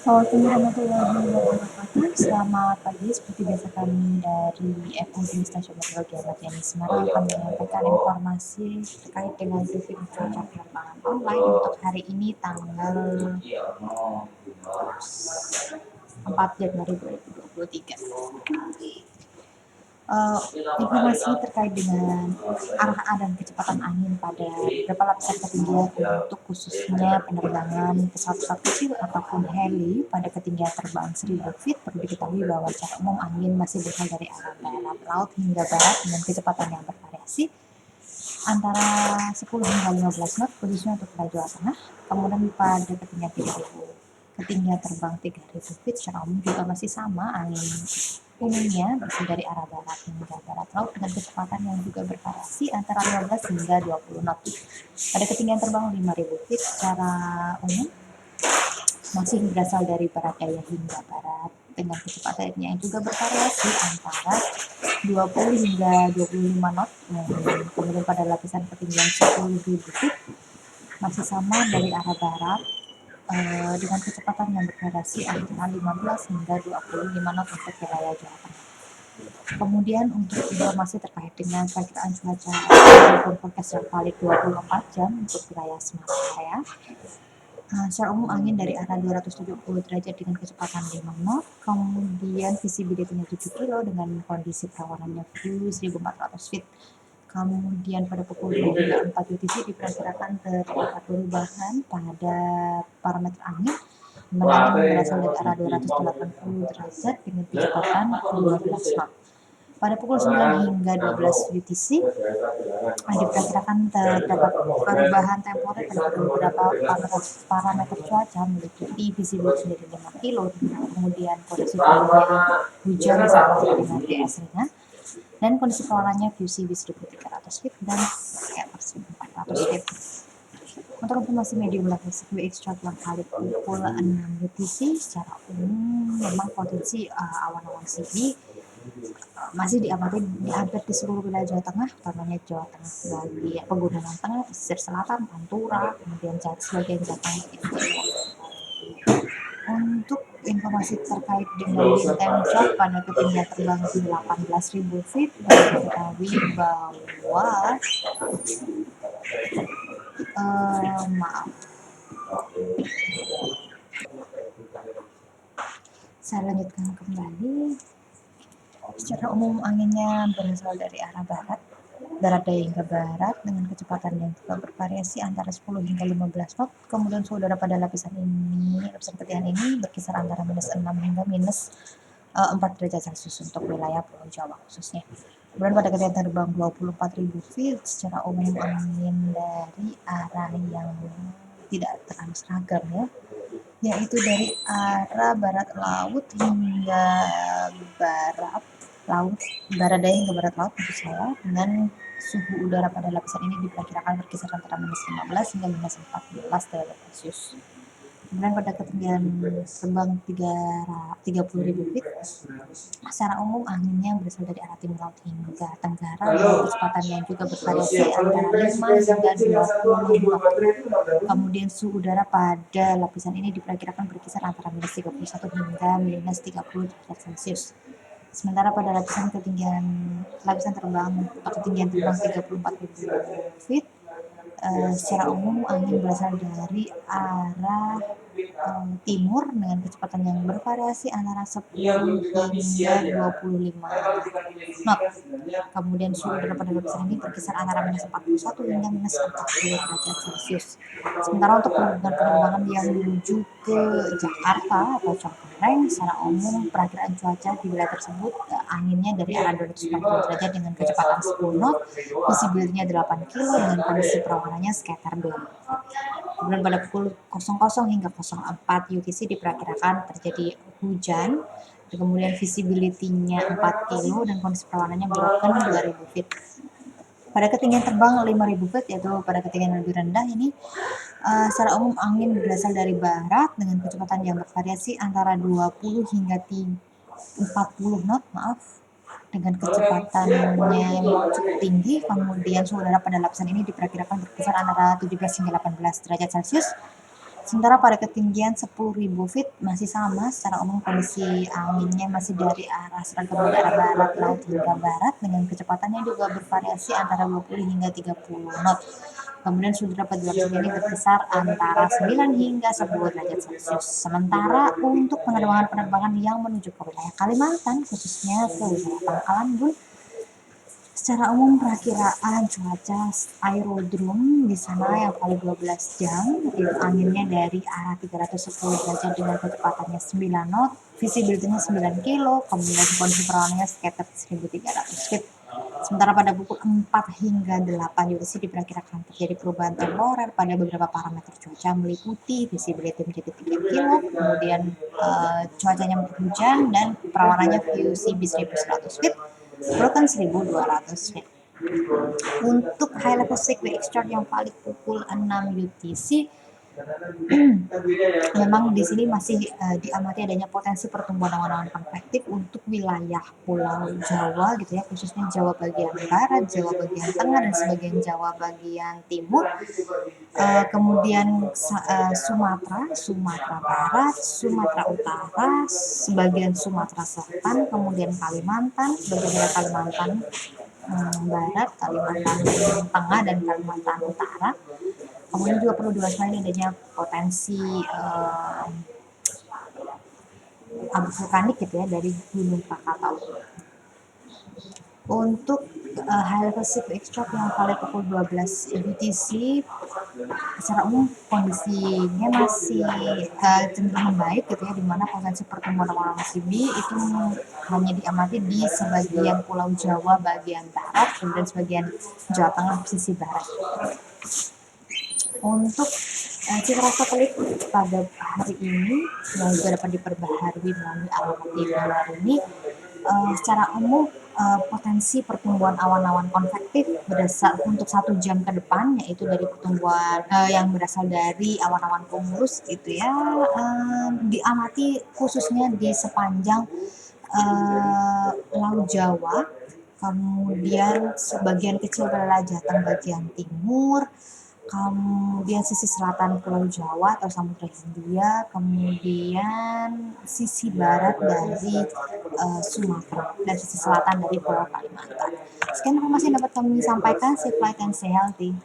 Warahmatullahi wabarakatuh. Selamat pagi, seperti biasa kami dari FOD Stasiun Meteorologi Ahmad Yani Semarang akan menyampaikan informasi terkait dengan briefing cuaca penerbangan online untuk hari ini tanggal 4 Januari 2023. Informasi terkait dengan arah dan kecepatan angin pada beberapa lapisan ketinggian untuk khususnya penerbangan pesawat-pesawat kecil ataupun heli pada ketinggian terbang 1000 feet. Perlu diketahui bahwa secara umum angin masih berasal dari arah barat laut hingga barat dengan kecepatan yang bervariasi antara 10 hingga 15 knot khususnya untuk wilayah Jawa Tengah. Kemudian pada ketinggian terbang 3000 feet secara umum juga masih sama, angin umumnya berasal dari arah barat hingga barat laut dengan kecepatan yang juga bervariasi antara 15 hingga 20 knot. Pada ketinggian terbang 5000 feet secara umum masih berasal dari barat daya hingga barat dengan kecepatan yang juga bervariasi antara 20 hingga 25 knot. Kemudian pada lapisan ketinggian 10.000 feet masih sama dari arah barat dengan kecepatan yang bervariasi antara 15 hingga 25 knot untuk wilayah Jawa Tengah. Kemudian untuk informasi terkait dengan perkiraan cuaca ataupun forecast yang valid 24 jam untuk wilayah Semarang area. Secara umum angin dari arah 270 derajat dengan kecepatan 5 knot, kemudian visibility-nya 7 kilo dengan kondisi perawanannya view 1400 feet. Kemudian pada pukul 2 hingga 4 UTC diperkirakan terdapat perubahan pada parameter angin, dimana angin berasal dari arah 280 derajat dengan kecepatan 12 knot. Pada pukul 9 hingga 12 UTC diperkirakan terdapat perubahan temporer pada beberapa parameter cuaca meliputi visibility dari 5 kilo, kemudian kondisi hujan disertai dengan GS ringan, dan kondisi perawanannya QCB 1300 feet dan scatter 1400 feet. Untuk informasi medium level CQX chart yang kali pukul 6 UTC secara umum memang potensi awan-awan CB masih diamati di hampir di seluruh wilayah Jawa Tengah, utamanya Jawa Tengah bagian pegunungan tengah, pesisir selatan, Pantura, kemudian sebagian Jateng. Untuk informasi terkait dengan bintang chart pada ketinggian terbang 18.000 feet, diketahui bahwa saya lanjutkan kembali. Secara umum anginnya berasal dari arah barat daya hingga barat dengan kecepatan yang juga bervariasi antara 10 hingga 15 knot. Kemudian suhu udara pada lapisan ketinggian ini berkisar antara -6 hingga -4 derajat Celcius untuk wilayah Pulau Jawa khususnya. Kemudian pada ketinggian terbang 24.000 feet secara umum angin dari arah yang tidak terlalu seragam yaitu dari arah barat laut hingga barat daya hingga barat laut dengan suhu udara pada lapisan ini diperkirakan berkisar antara -15 hingga -14 derajat Celcius. Kemudian pada ketinggian terbang 30.000 feet secara umum anginnya berasal dari arah timur laut hingga tenggara dengan kecepatan yang juga bervariasi antara 5 hingga 20 knot. Kemudian suhu udara pada lapisan ini diperkirakan berkisar antara -31 hingga -30 derajat Celcius. Sementara pada lapisan terbang 34.000 feet secara umum angin berasal dari arah timur dengan kecepatan yang bervariasi antara 10 hingga 25 knot. Kemudian suhu udara pada lapisan ini berkisar antara -41 hingga -40 derajat Celcius. Sementara untuk penerbangan yang menuju ke Jakarta atau Cengkareng, secara umum perakiraan cuaca di wilayah tersebut anginnya dari arah 290 derajat dengan kecepatan 10 knot, visibility-nya 8 kilo dengan kondisi perawanannya scatter 2. Kemudian pada pukul 00 hingga 04 UTC diperkirakan terjadi hujan, kemudian visibility-nya 4 kilo dan kondisi perawanannya broken 2000 feet. Pada ketinggian terbang 5000 feet, yaitu pada ketinggian yang lebih rendah ini, secara umum angin berasal dari barat dengan kecepatan yang bervariasi antara 20 hingga 40 knot, dengan kecepatannya yang cukup tinggi. Kemudian suhu udara pada lapisan ini diperkirakan berkisar antara 17 hingga 18 derajat Celcius. Sementara pada ketinggian 10.000 feet masih sama, secara umum kondisi anginnya masih dari arah tenggara barat laut hingga barat dengan kecepatannya juga bervariasi antara 20 hingga 30 knot. Kemudian suhu dapat ini berkisar antara 9 hingga 10 derajat Celcius. Sementara untuk penerbangan-penerbangan yang menuju ke wilayah Kalimantan, khususnya ke wilayah Pangkalan Bun, secara umum perakiraan cuaca aerodrom di sana yang kali 12 jam itu anginnya dari arah 310 derajat dengan kecepatannya 9 knot, visibility-nya 9 kilo, kemudian kondisi perawanannya sekitar 1.300 feet. Sementara pada pukul 4 hingga 8 UTC diperkirakan terjadi perubahan temporer pada beberapa parameter cuaca meliputi visibility menjadi 3 kilo, kemudian cuacanya hujan dan perawanannya VOC 1.100 feet, broken 1.200 feet. Untuk high level sequence extract yang valid pukul 6 UTC, memang di sini masih diamati adanya potensi pertumbuhan awan-awan konvektif untuk wilayah Pulau Jawa gitu ya, khususnya Jawa bagian barat, Jawa bagian tengah, dan sebagian Jawa bagian timur. Kemudian Sumatera Barat, Sumatera Utara, sebagian Sumatera Selatan, kemudian Kalimantan, sebagian Kalimantan Barat, Kalimantan Tengah, dan Kalimantan Utara. Kemudian juga perlu diwaspadai adanya potensi abu vulkanik gitu ya dari Gunung Krakatau. Untuk high level sequence extract yang valid pukul 12 UTC, secara umum kondisinya masih cenderung membaik gitu ya, dimana potensi pertumbuhan awan amfibi itu hanya diamati di sebagian Pulau Jawa bagian barat, kemudian sebagian Jawa Tengah sisi barat. Untuk citra satelit pada hari ini yang juga dapat diperbaharui melalui alamat di bawah ini, secara umum potensi pertumbuhan awan-awan konvektif berdasar untuk 1 jam ke depan, yaitu dari pertumbuhan yang berasal dari awan-awan cumulus gitu ya, diamati khususnya di sepanjang Laut Jawa, kemudian sebagian kecil adalah Jateng bagian timur, kemudian sisi selatan Pulau Jawa atau Samudra Hindia, kemudian sisi barat dari Sumatera, dan sisi selatan dari Pulau Kalimantan. Sekian informasi yang dapat kami sampaikan. Stay flight and stay healthy.